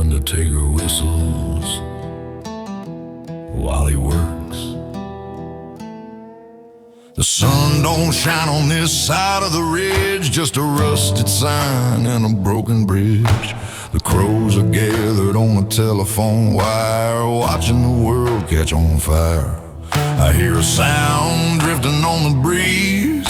Undertaker whistles while he works. The sun don't shine on this side of the ridge, just a rusted sign and a broken bridge. The crows are gathered on the telephone wire, watching the world catch on fire. I hear a sound drifting on the breeze,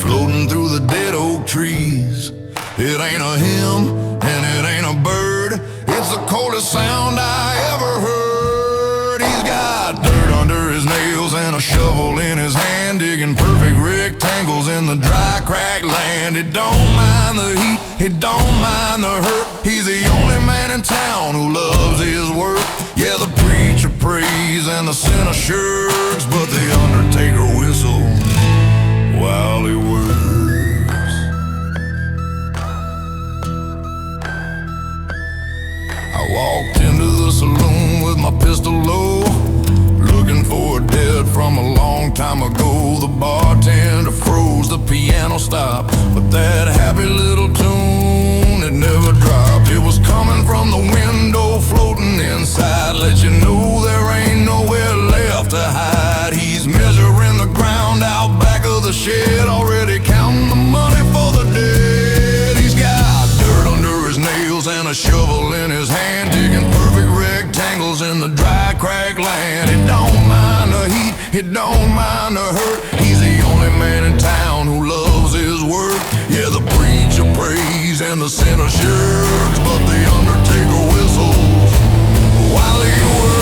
floating through the dead oak trees. It ain't a hymn and it ain't a bird, it's the coldest sound I ever heard. He's got dirt under his nails and a shovel in his hand, digging perfect rectangles in the dry, cracked land. It don't mind the heat, it don't mind the hurt. He's the only man in town who loves his work. Yeah, the preacher prays and the sinner shirks, but the Undertaker whistles while he works. I walked into the saloon with my pistol low, looking for a debt from a long time ago. The bartender froze, the piano stopped, but that happy little tune, it never dropped. It was coming from the window, floating inside, let you know there ain't nowhere left to hide. He's measuring the ground out back of the shed, already counting the money for the dead. He's got dirt under his nails and a shovel in his hand, digging perfect rectangles in the dry, cracked land. It don't mind the heat, it don't mind the hurt. He's the only man in town who loves his work. Yeah, the preacher prays and the sinner shirks, but the Undertaker whistles while he works.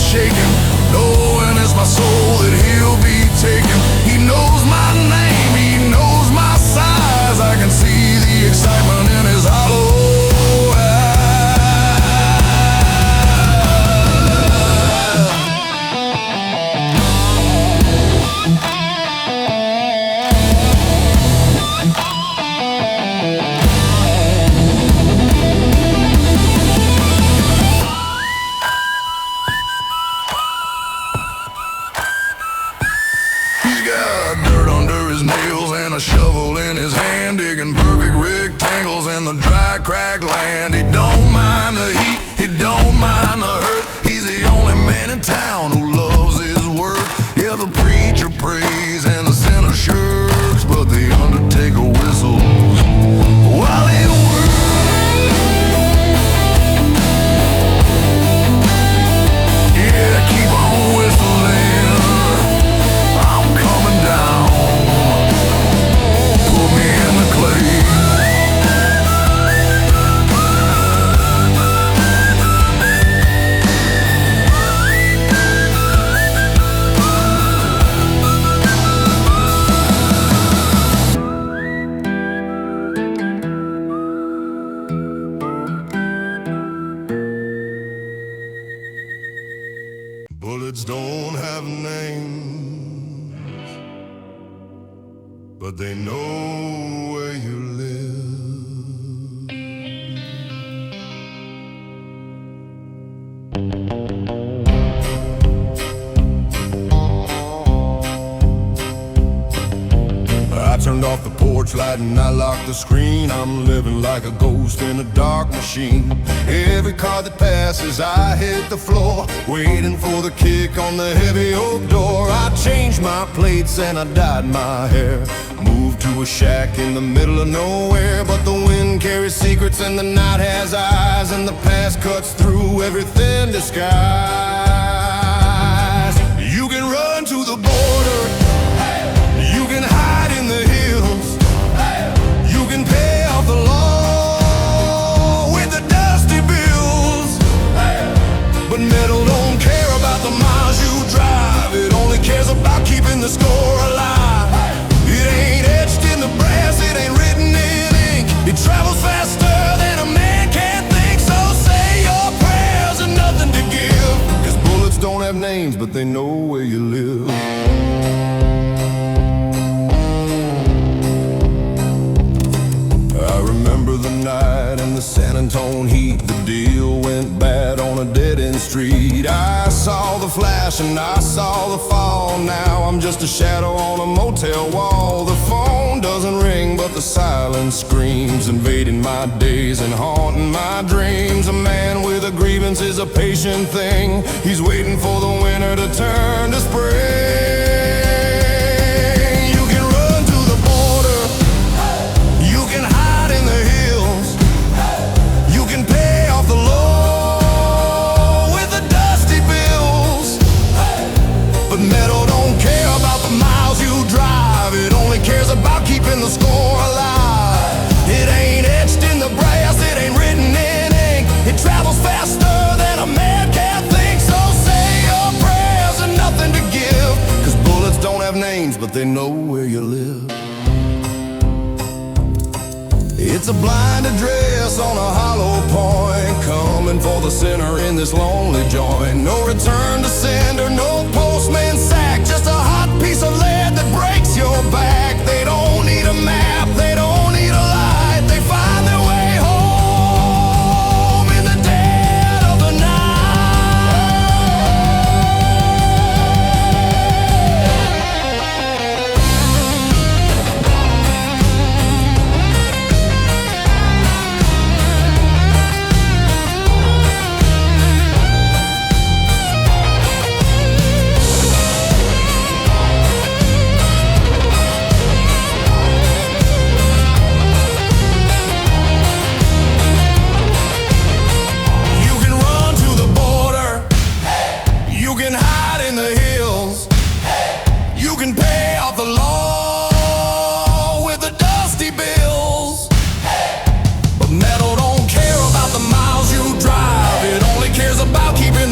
Shaking, knowing it's my soul that he'll be taking. He knows my name, he knows my size. I can see the excitement in his hollow shovel in his hand, digging perfect rectangles in the dry, cracked land. He don't mind the heat, he don't mind the hurt. He's the only man in town who loves his work. Yeah, the preacher prays and the sinner shirks, but the Undertaker whistles while he works. Yeah, keep on whistling, I'm coming down. Bullets don't have names, but they know where you live. I turned off the porch light and I locked the screen. I'm living like a ghost in a dark machine. Every car that passes, I hit the floor, waiting for the kick on the heavy oak door. I changed my plates and I dyed my hair, moved to a shack in the middle of nowhere. But the wind carries secrets and the night has eyes, and the past cuts through every thin disguise. You can run to the border, you can hide in the hills, you can pay off the law with the dusty bills. But metal don't care about the miles you drive, it only cares about keeping the score alive. It ain't etched in the brass, it ain't written in ink, it travels faster than a man can think. So say your prayers and nothing to give, 'cause bullets don't have names, but they know where you live. the San Antone heat. The deal went bad on a dead-end street. I saw the flash and I saw the fall. Now I'm just a shadow on a motel wall. The phone doesn't ring, but the silence screams, invading my days and haunting my dreams. A man with a grievance is a patient thing. He's waiting for the winter to turn to spring. About keeping the score alive. It ain't etched in the brass, it ain't written in ink. It travels faster than a man can think. So say your prayers and nothing to give, 'cause bullets don't have names, but they know where you live. It's a blind address on a hollow point, coming for the sinner in this lonely joint. No return to sender, no postman sack, just a hot piece of lead that breaks your back. They don't need a map, they don't need a light. They find their way home in the dead of the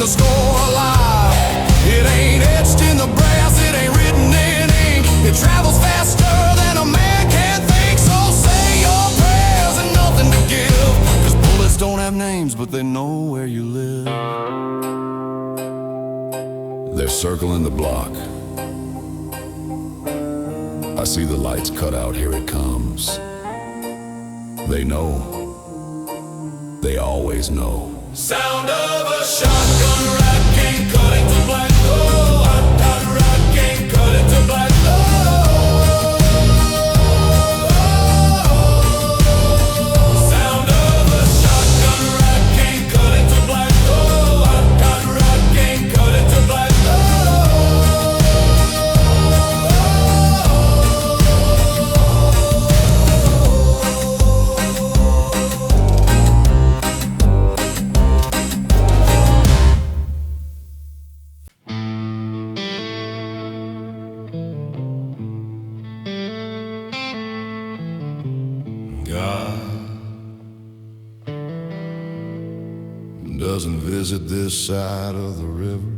score alive. It ain't etched in the brass, it ain't written in ink. It travels faster than a man can think. So say your prayers and nothing to give, 'cause bullets don't have names, but they know where you live. They're circling the block. I see the lights cut out, here it comes. They know. They always know. Sound of a shotgun rack ain't cut it to black. Oh, hot rack ain't cut it to black. Sound of a shotgun rack ain't cut it to black. Oh, hot rack ain't cut it to black. Doesn't visit this side of the river.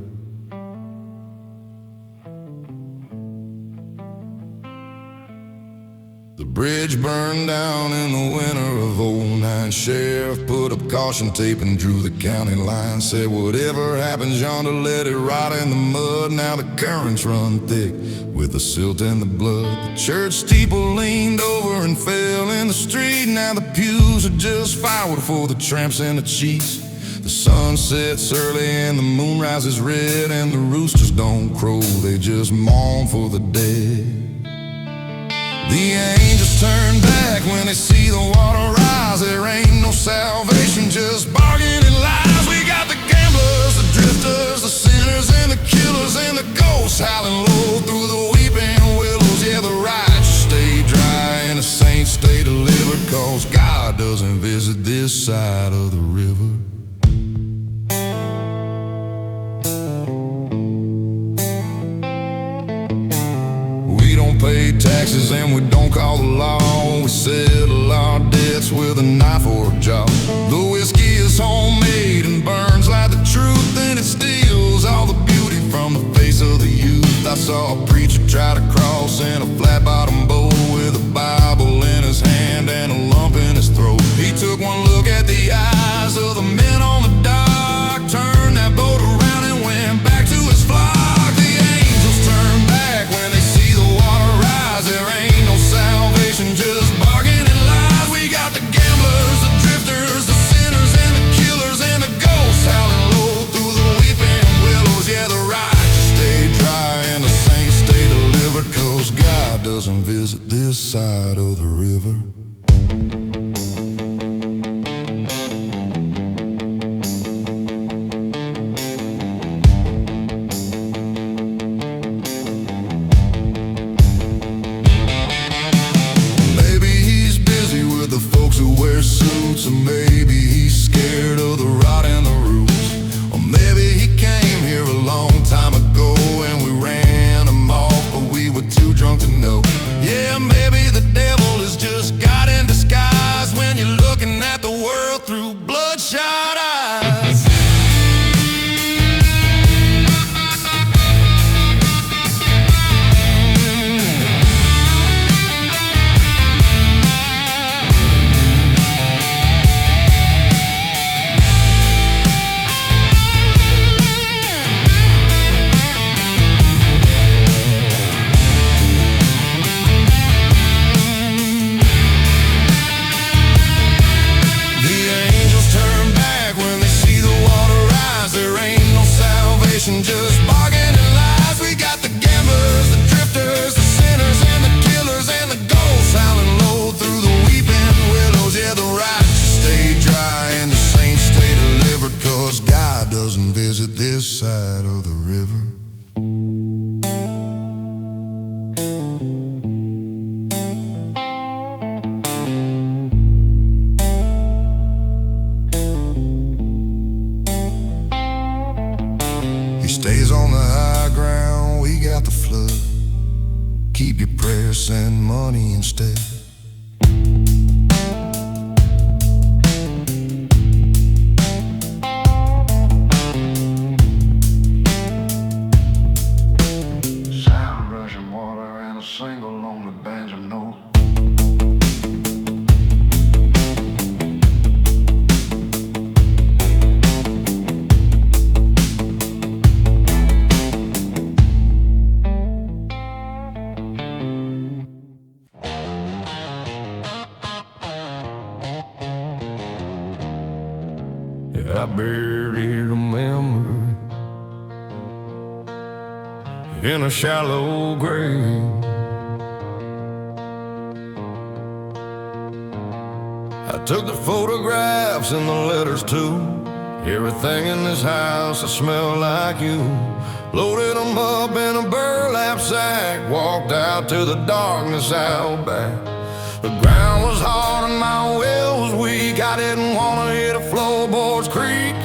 The bridge burned down in the winter of '09. Sheriff put up caution tape and drew the county line. Said whatever happens yonder, let it rot in the mud. Now the currents run thick with the silt and the blood. The church steeple leaned over and fell in the street. Now the pews are just firewood for the tramps and the chiefs. The sun sets early and the moon rises red, and the roosters don't crow, they just mourn for the dead. The angels turn back when they see the water rise. There ain't no salvation, just bargain and lies. We got the gamblers, the drifters, the sinners, and the killers, and the ghosts howling low through the weeping willows. Yeah, the righteous stay dry and the saints stay delivered, 'cause God doesn't visit this side of the river. Pay taxes and we don't call the law. We settle our debts with a knife or a jaw. The whiskey is homemade and burns like the truth, and it steals all the beauty from the face of the youth. I saw a preacher try to cross in a flat-bottom boat with a Bible in his hand and a lump in his throat. He took one look at the eyes of the men on the dock, turned that boat around and went back to his flock. The angels turn back when they see the water rise. There ain't no salvation, just bargain and lies. We got the gamblers, the drifters, competition, just bargaining lies. We got the gamblers, the drifters, the sinners, and the killers, and the ghosts howling low through the weeping willows. Yeah, the righteous stay dry and the saints stay delivered, 'cause God doesn't visit this side of the river. Stays on the high ground, we got the flood. Keep your prayers, send money instead. Sound rushing water and a single lonely banjo note. I buried a memory in a shallow grave. I took the photographs and the letters too. Everything in this house, I smell like you. Loaded them up in a burlap sack, walked out to the darkness out back. The ground was hard and my will was weak. I didn't want to hit a floorboards creak.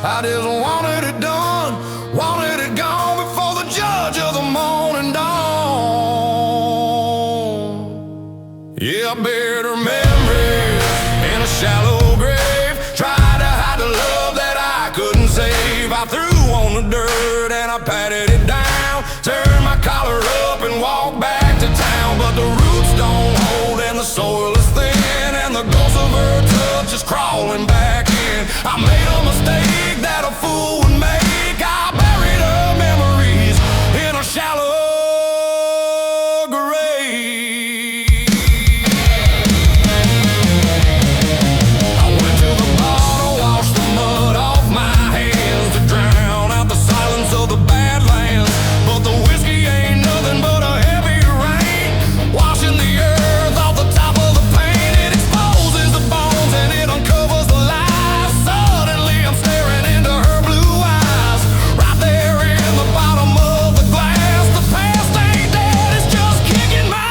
I just wanted it done, wanted it gone before the judge of the morning dawn. Yeah, I buried her memories in a shallow grave. Tried to hide the love that I couldn't save. I threw on the dirt and I patted it down. Turned my collar up and walked back to town. But the roots don't hold and the soil is thin, and the ghost of her touch is crawling back in. I made a mistake that a fool would make. I buried her memories in a shallow grave. I went to the bar to wash the mud off my hands, to drown out the silence of the badlands. But the whiskey ain't nothing but a heavy rain, washing the earth off the top of the pain. It exposes the bones and it uncovers the lies. Suddenly I'm staring into her blue eyes, right there in the bottom of the glass. The past ain't dead, it's just kicking my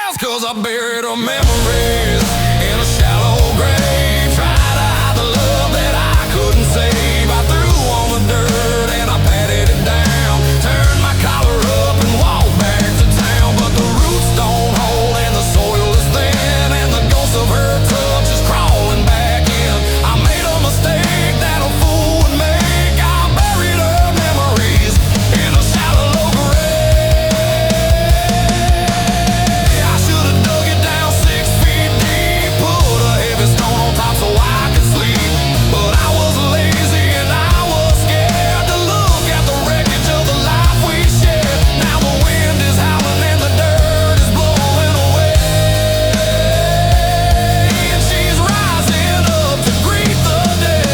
ass, 'cause I buried her memories in a shallow grave. Tried to hide the love that I couldn't save. I threw on the dirt and I patted it down. Turned my collar up and walked back to town. But the roots don't hold and the soil is thin, and the ghost of her touch is crawling back in. I made a mistake that a fool would make. I buried her memories in a shallow grave. I should have dug it down 6 feet deep, put a heavy stone on top so I could sleep. But I was lazy and I was scared to look at the wreckage of the life we shared. Now the wind is howling and the dirt is blowing away, and she's rising up to greet the day.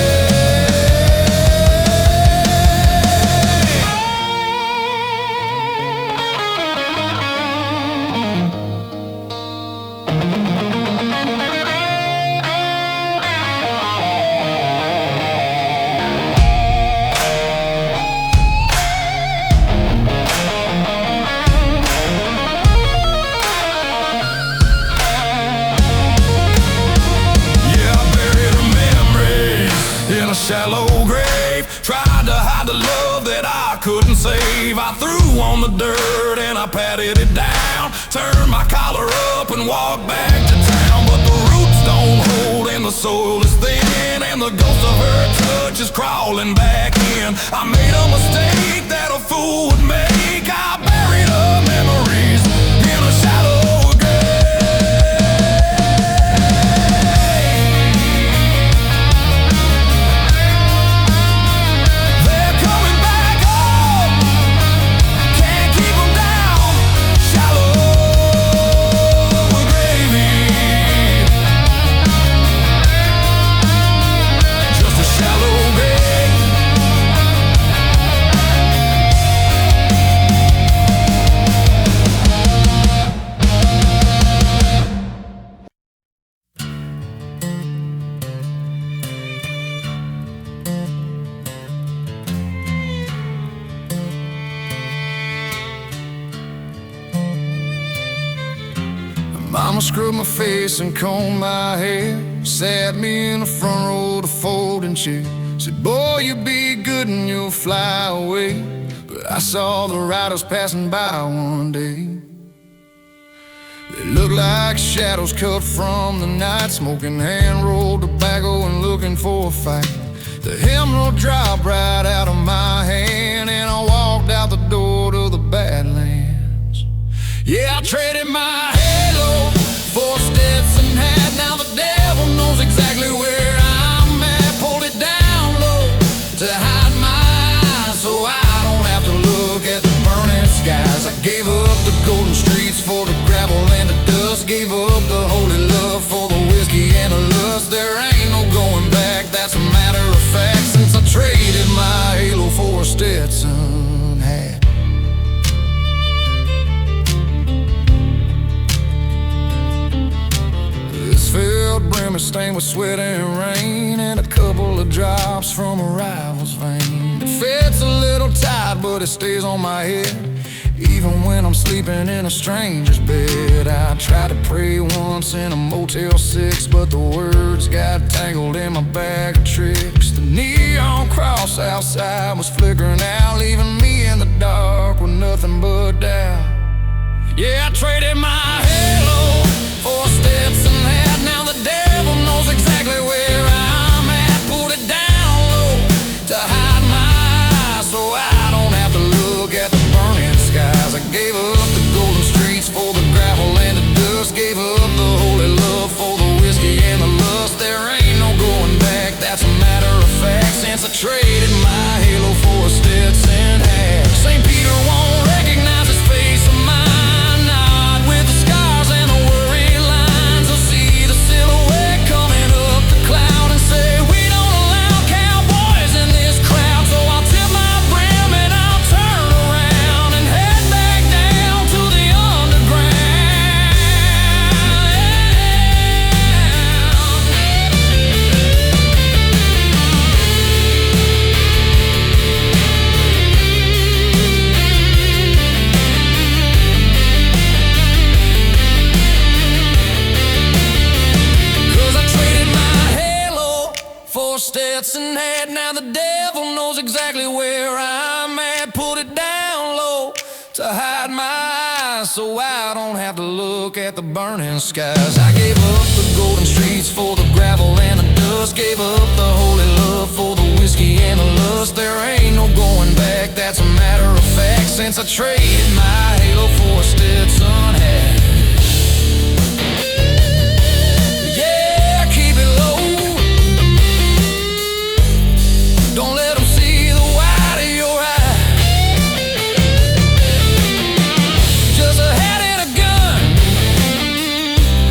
Yeah, I buried her memories in a shallow grave. Tried to hide the love that I couldn't save. I threw on the dirt and I patted it down. Turned my collar up and walked back to town. But the roots don't hold and the soil is thin, and the ghost of her touch is crawling back in. I made a mistake that a fool would make. I buried her memories in a shallow They're coming back up, can't keep them down. Shallow gravy, just a shallow grave. Mama scrubbed my face and combed my hair, sat me in the front row of the folding chair. Said, boy, you be good and you'll fly away. But I saw the riders passing by one day. They looked like shadows cut from the night, smoking hand-rolled tobacco and looking for a fight. The hymnal dropped right out of my hand, and I walked out the door to the Badlands. Yeah, I traded my halo for a Stetson hat. Now the devil knows exactly where I'm at. Pulled it down low to hide my eyes, so I don't have to look at the burning skies. I gave up the golden streets for the gravel and the dust. Gave up the holy love for the whiskey and the lust. There ain't no going back, that's a matter of fact, since I traded my halo for a Stetson hat. This filled brim is stained with sweat and rain, and a couple of drops from a rival's vein. It fits a little tight, but it stays on my head even when I'm sleeping in a stranger's bed. I tried to pray once in a Motel 6, but the words got tangled in my bag of tricks. The neon cross outside was flickering out, leaving me in the dark with nothing but doubt. Yeah, I traded my halo for a Stetson hat. Now the devil knows exactly where I'm at. Pulled it down low to hide my eyes, so I don't have to look at the burning skies. I gave up the golden streets for the gravel and the dust. Gave up the holy love for the whiskey and the lust. There ain't no going back, that's a matter of fact, since I traded my halo for a Stetson hat. St. Peter won't recognize his face of mine, not with the scars and the worried lines. I'll see the silhouette coming up the cloud and say, we don't allow cowboys in this crowd. So I'll tip my brim and I'll turn around and head back down to the underground. Cause I traded my halo for a Stetson hat. Now the devil knows exactly where I'm at. Put it down low to hide my eyes, so I don't have to look at the burning skies. I gave up the golden streets for the gravel and the dust. Gave up the holy love for the whiskey and the lust. There ain't no going back, that's a matter of fact, since I traded my halo for a Stetson hat. Yeah, keep it low. Don't let them see the white of your eye. Just a hat and a gun,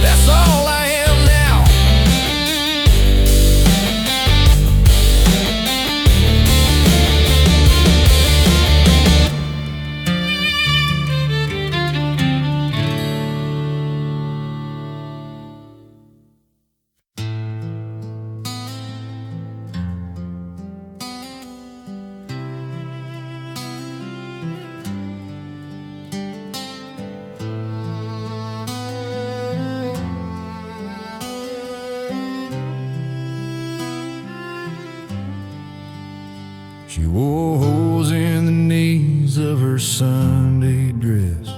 that's all I am now. She wore holes in the knees of her Sunday dress,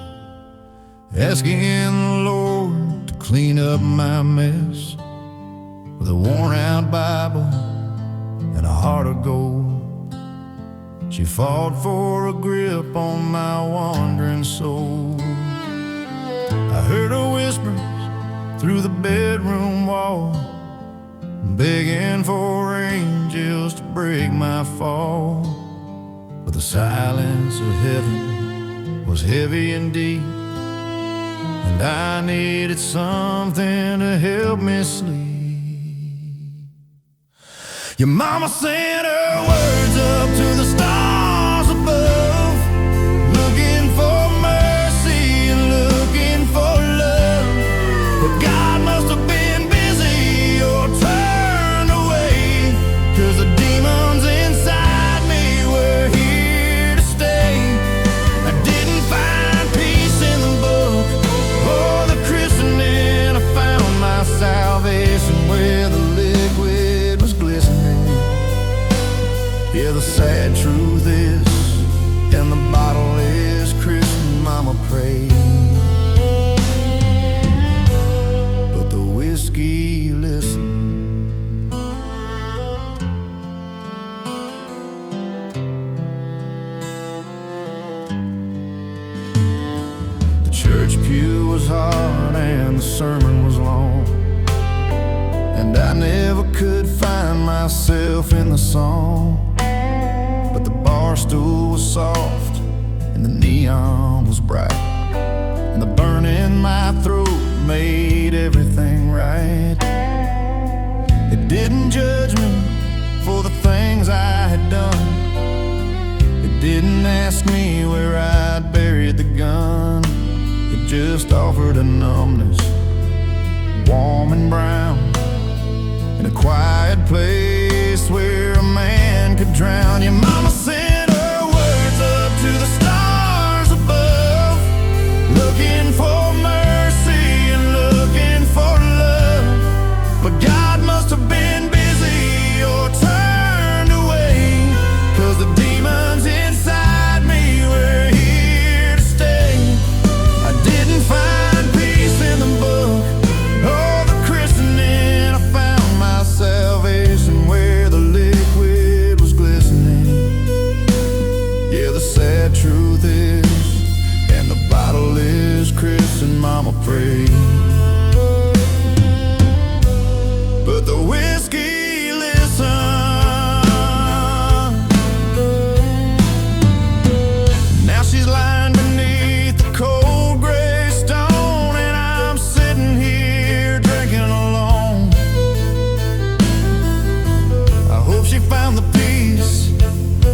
asking the Lord to clean up my mess. With a worn-out Bible and a heart of gold, she fought for a grip on my wandering soul. I heard her whispers through the bedroom wall, begging for angels to break my fall. But the silence of heaven was heavy and deep, and I needed something to help me sleep. Your mama sent her words up to the stars above, looking for mercy and looking for love. But God must have been busy or turned away, 'cause the demons inside me were here to stay. I didn't find peace in the book or the christening was hard and the sermon was long, and I never could find myself in the song. But the bar stool was soft and the neon was bright, and the burn in my throat made everything right. It didn't judge me for the things I had done. It didn't ask me where I'd buried the gun. It just offered a numbness, warm and brown, in a quiet place where a man could drown. Your mama sent her words up to the stars above, looking for mercy and looking for love. But God must have been busy or turned away, 'cause the demons inside me were here to stay. I didn't find peace in the book or the christening. I found my salvation where the liquid was glistening. Yeah, the sad truth is, and the bottle is Chris and Mama prayed, but the whiskey listened. Now she's lying beneath the cold gray stone, and I'm sitting here drinking alone. I hope she found the peace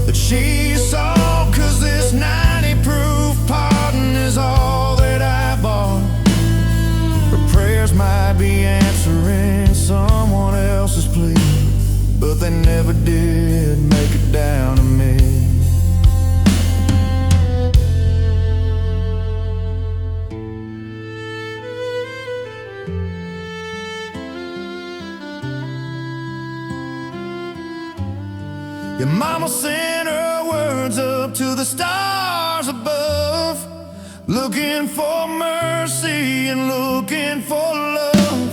that she sought, 'cause this 90-proof pardon is all that I bought. Her prayers might be answering someone else's plea, but they never did make it down to me. Your mama sent her words up to the stars above, looking for mercy and looking for love.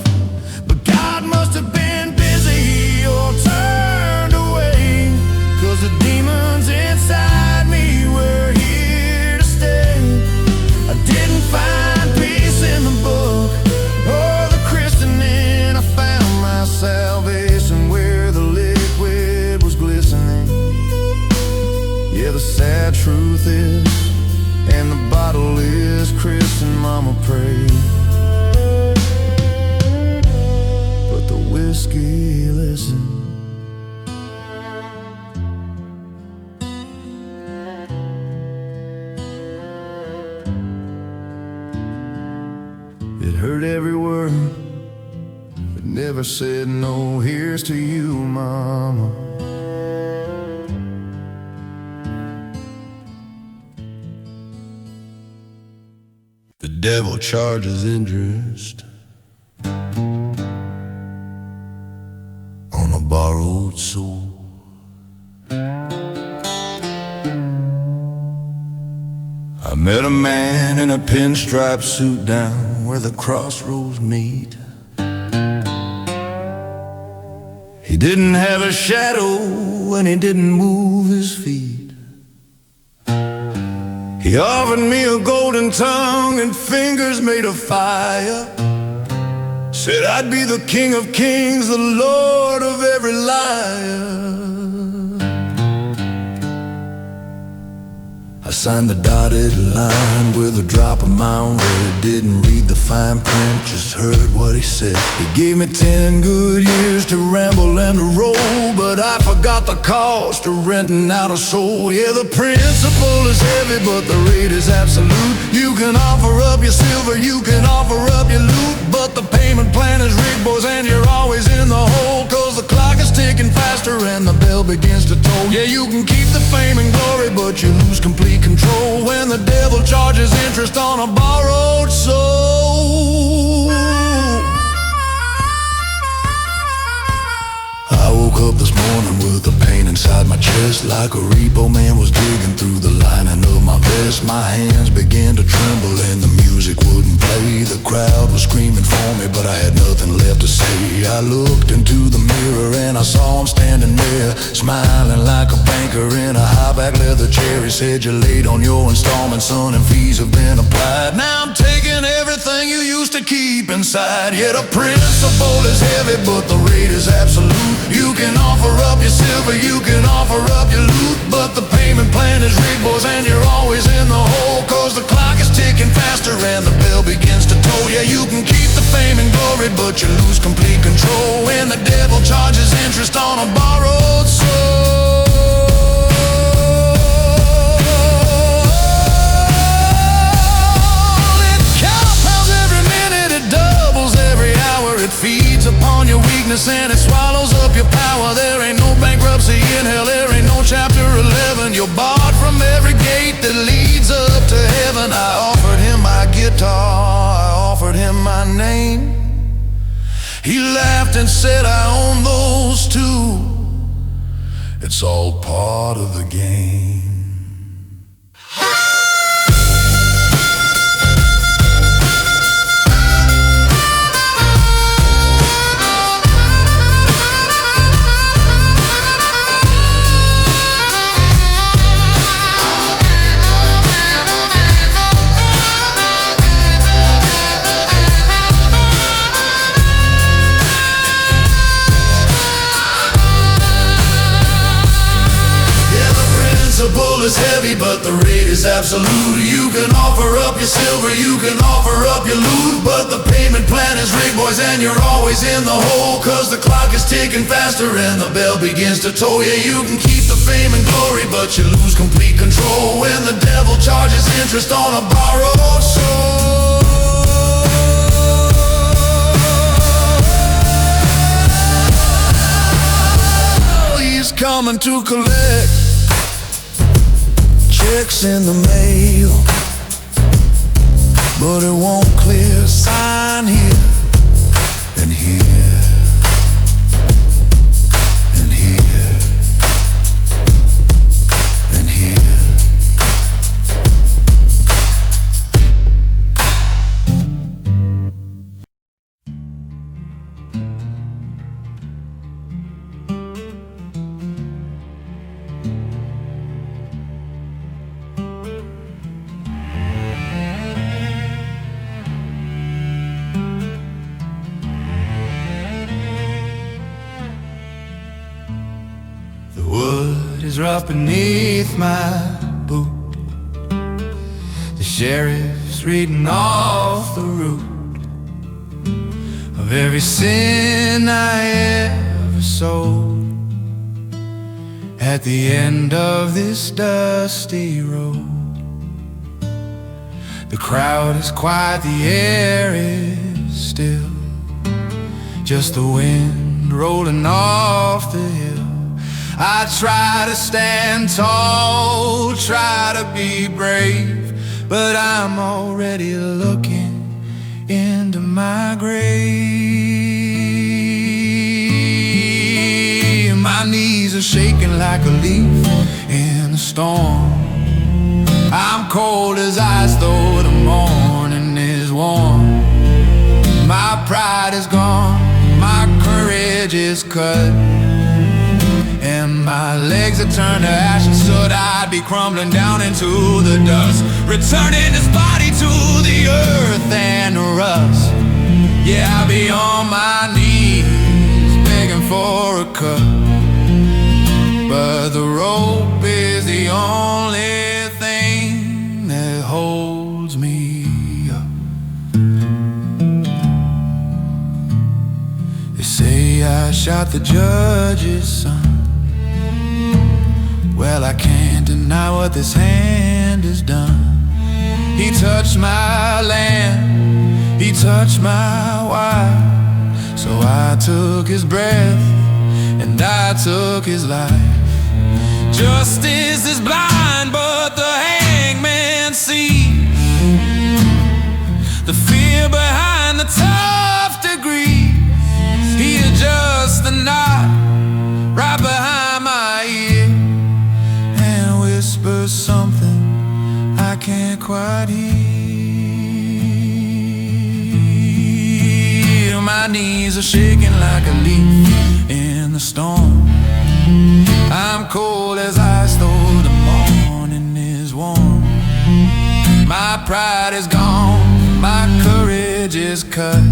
But God must have been busy or turned away, 'cause the demons inside me were here to stay. I didn't find peace in the book or the christening. I found my salvation where the liquid was glistening. Yeah, the sad truth is, and the bottle is Chris and Mama prayed, but the whiskey listened. It heard every word, but never said no. Here's to you, Mama. The devil charges interest on a borrowed soul. I met a man in a pinstripe suit down where the crossroads meet. He didn't have a shadow and he didn't move his feet. He offered me a golden tongue and fingers made of fire. Said I'd be the King of Kings, the Lord of every liar. I signed the dotted line with a drop of my own red. Didn't read the fine print, just heard what he said. He gave me 10 good years to ramble and to roll, but I forgot the cost of renting out a soul. Yeah, the principle is heavy, but the rate is absolute. You can offer up your silver, you can offer up your loot, but the payment plan is rigged, boys, and you're always in the hole, 'cause the clock is ticking faster and the bell begins to toll. Yeah, you can keep the fame and glory, but you lose complete control when the devil charges interest on a borrowed soul. I woke up this morning with a pain inside my chest, like a repo man was digging through the lining of my vest. My hands began to tremble and the music music wouldn't play. The crowd was screaming for me, but I had nothing left to say. I looked into the mirror and I saw him standing there, smiling like a banker in a high-back leather chair. He said, "You're late on your installment, son, and fees have been applied. Now I'm taking everything you used to keep inside. Yeah, the principle is heavy, but the rate is absolute. You can offer up your silver, you can offer up your loot, but the payment plan is rigged, boys, and you're always in the hole, cause the clock is ticking faster and the bell begins to toll. Yeah, you can keep the fame and glory, but you lose complete control when the devil charges interest on a borrowed soul. It compounds every minute, it doubles every hour. It feeds upon your weakness and it swallows up your power. There ain't no bankruptcy in hell, there ain't no chapter 11. You're barred from every gate that leads up to heaven. I offered him my guitar, I offered him my name. He laughed and said, "I own those too. It's all part of the game." Is heavy, but the rate is absolute. You can offer up your silver, you can offer up your loot, but the payment plan is rigged, boys, and you're always in the hole, cause the clock is ticking faster and the bell begins to toll. Yeah, you can keep the fame and glory, but you lose complete control when the devil charges interest on a borrowed soul. He's coming to collect checks in the mail, but it won't clear. Sign here and here and here and here. Is rough beneath my boot. The sheriff's reading off the root of every sin I ever sowed. At the end of this dusty road, the crowd is quiet, the air is still, just the wind rolling off the hill. I try to stand tall, try to be brave, but I'm already looking into my grave. My knees are shaking like a leaf in a storm. I'm cold as ice, though the morning is warm. My pride is gone, my courage is cut, and my legs are turned to ash and soot. I'd be crumbling down into the dust, returning this body to the earth and rust. Yeah, I'd be on my knees, begging for a cut, but the rope is the only thing that holds me up. They say I shot the judge's son. Well, I can't deny what this hand has done. He touched my land, he touched my wife, so I took his breath and I took his life. Justice is blind, but the hangman sees the fear behind the tough degrees. He adjusts the knot right behind my ear, whispers something I can't quite hear. My knees are shaking like a leaf in the storm. I'm cold as ice though the morning is warm. My pride is gone, my courage is cut,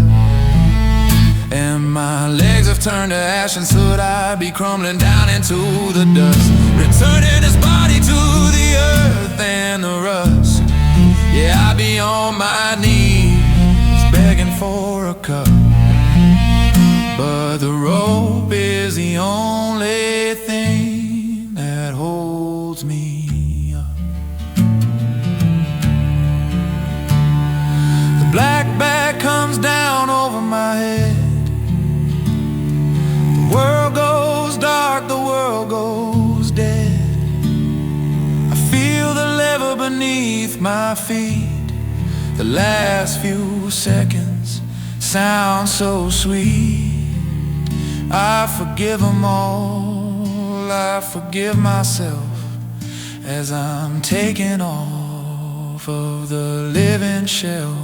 and my legs have turned to ash and soot. I'd be crumbling down into the dust, returning this body to the earth and the rust. Yeah, I'd be on my knees begging for a cup, but the rope is the only thing that holds me up. The black bag comes down over my head. The world goes dark, the world goes dead. I feel the level beneath my feet. The last few seconds sound so sweet. I forgive them all, I forgive myself as I'm taking off of the living shell.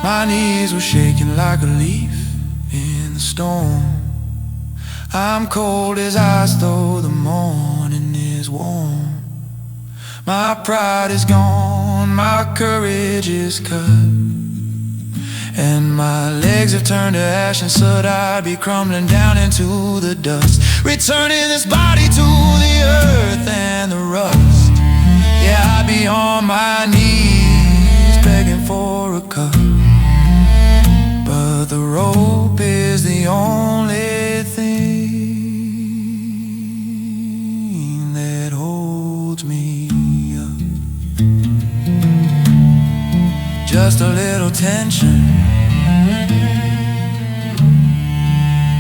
My knees were shaking like a leaf in the storm. I'm cold as ice though the morning is warm. My pride is gone, my courage is cut, and my legs have turned to ash and soot. I'd be crumbling down into the dust, returning this body to the earth and the rust. Yeah, I'd be on my knees begging for a cup, but the rope is the only thing that holds me up. Just a little tension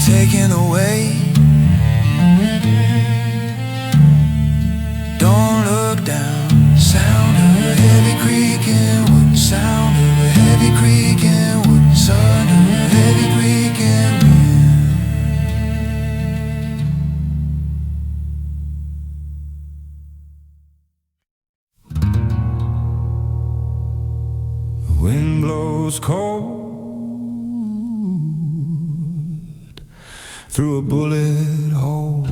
taken away. Don't look down. Sound of a heavy creaking wood. Sound of a heavy creaking wood. Sound of a heavy creaking wind. The wind blows cold through a bullet hole.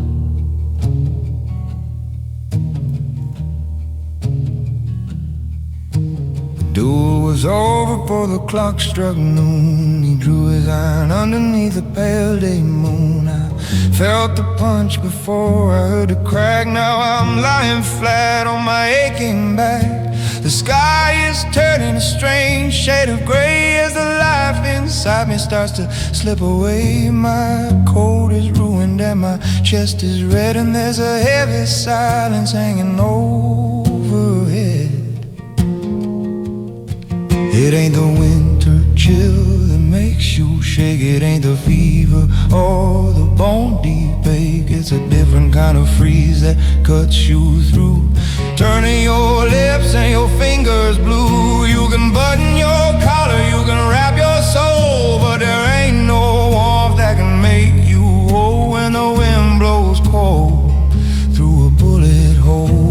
Duel was over for the clock struck noon. He drew his iron underneath the pale day moon. I felt the punch before I heard the crack. Now I'm lying flat on my aching back. The sky is turning a strange shade of gray as the life inside me starts to slip away. My coat is ruined and my chest is red, and there's a heavy silence hanging overhead. It ain't the winter chill that makes you shake. It ain't the fever or the bone deep ache. It's a different kind of freeze that cuts you through, turning your lips and your fingers blue. You can button your collar, you can wrap your soul, but there ain't no warmth that can make you whole when the wind blows cold through a bullet hole.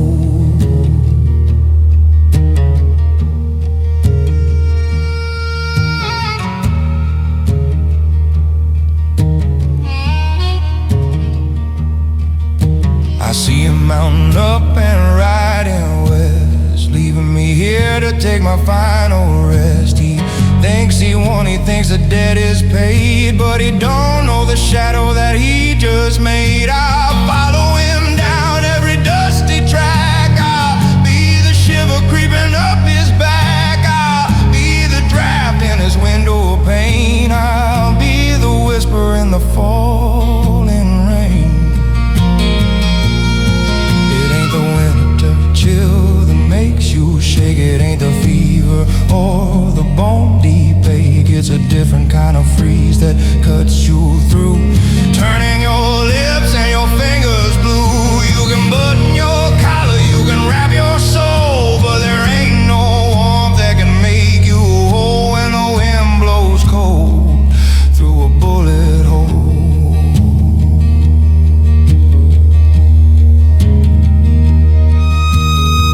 I see him mounting up and riding west, leaving me here to take my final rest. He thinks he won, he thinks the debt is paid, but he don't know the shadow that he just made. I'll follow him down every dusty track. I'll be the shiver creeping up his back. I'll be the draft in his window pane. I'll be the whisper in the falling rain. The winter chill that makes you shake. It ain't the fever or the bone deep ache. It's a different kind of freeze that cuts you through. Turning your lips and your fingers blue. You can button your collar, you can wrap your soul, but there ain't no warmth that can make you whole when the wind blows cold through a bullet hole.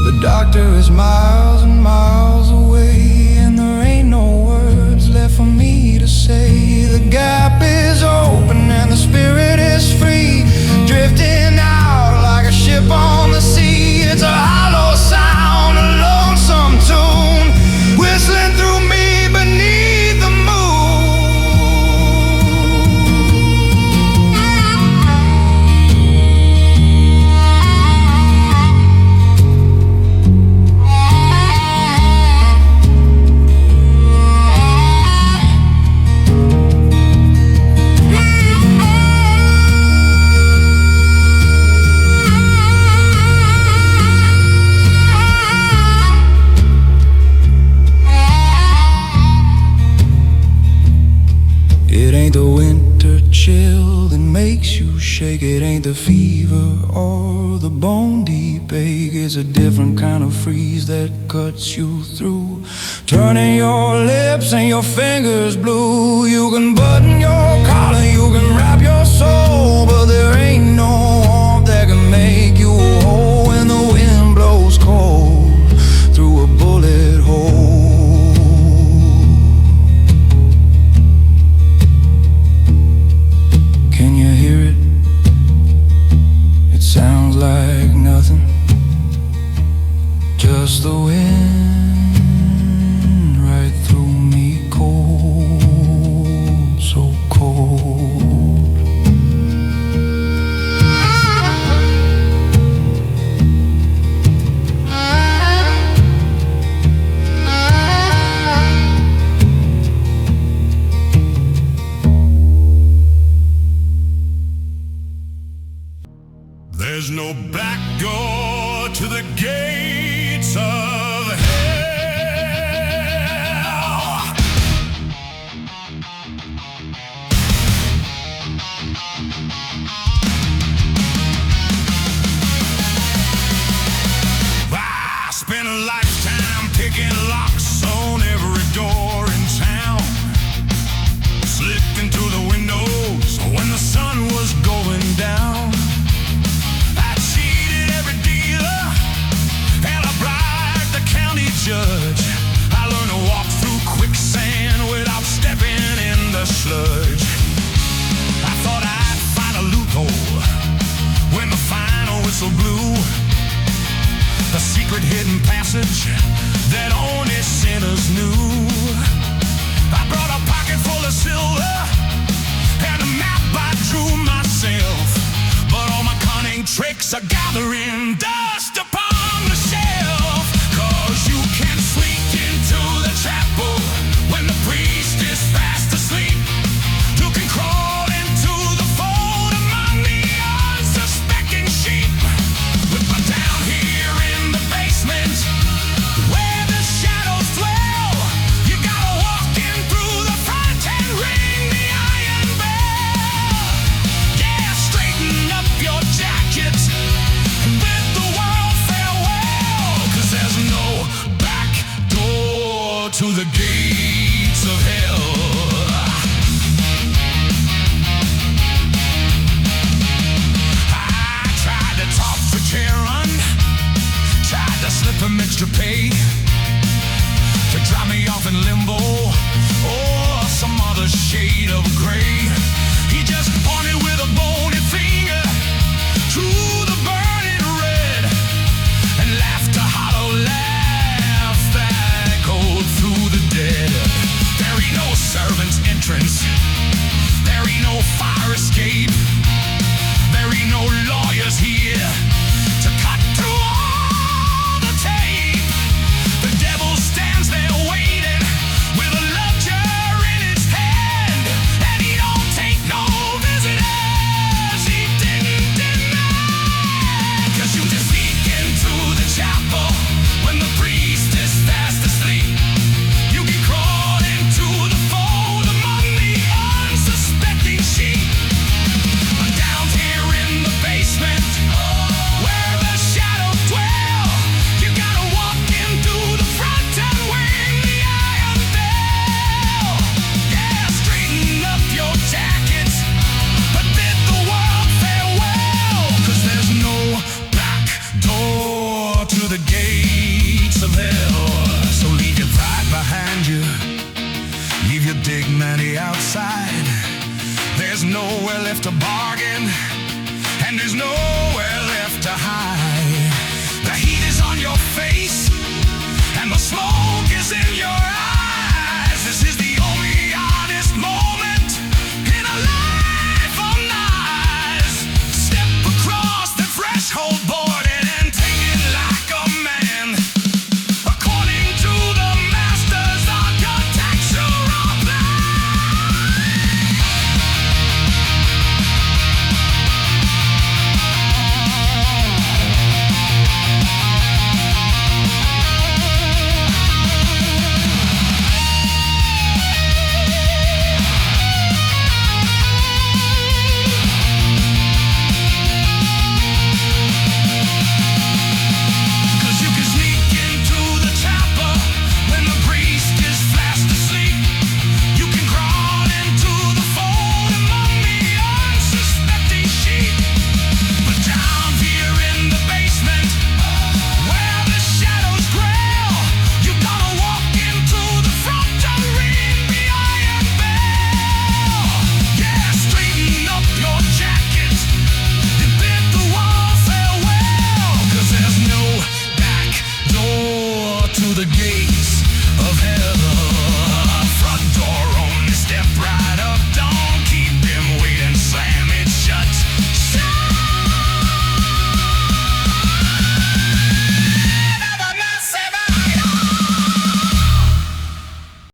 The doctor is miles and miles away, and there ain't no words left for me to say. The gap is open and the spirit is free, drifting out like a ship on the sea. It's a hollow sound, a lonesome tune, whistling through me beneath the chill that makes you shake. It ain't the fever or the bone deep ache. It's a different kind of freeze that cuts you through. Turning your lips and your fingers blue. You can button your collar, you can wrap your soul, but there ain't no warmth that can make you whole when the wind blows cold through a bullet hole. Sounds like nothing, just the wind right through me, cold, so cold. There's no back door to the gates of hell. I spent a lifetime picking locks on every door in town. Slipped into the windows when the sun was going down. Judge, I learned to walk through quicksand without stepping in the sludge. I thought I'd find a loophole when the final whistle blew, a secret hidden passage that only sinners knew. I brought a pocket full of silver and a map I drew myself, but all my cunning tricks are gathering dust upon the shelf. You can sneak into the chapel when the priest is fast asleep. You can crawl into the fold among the unsuspecting sheep. But down here in the basement, where the shadows dwell, you gotta walk in through the front and ring the iron bell. Yeah, straighten up your jacket and bid the world farewell, 'cause there's no to the gates of hell. I tried to talk for Karen, tried to slip him extra pay to drop me off in limbo or some other shade of gray. He just pointed with a bony finger to the burning red and laughed a hollow laugh through the dead. There ain't no servant's entrance, there ain't no fire escape, there ain't no lawyers here to cut through all the tape. The devil stands there waiting with a ledger in his hand, and he don't take no visitors he didn't deny. to the gates of hell. So leave your pride behind you, leave your dignity outside. There's nowhere left to bargain, and there's nowhere left to hide.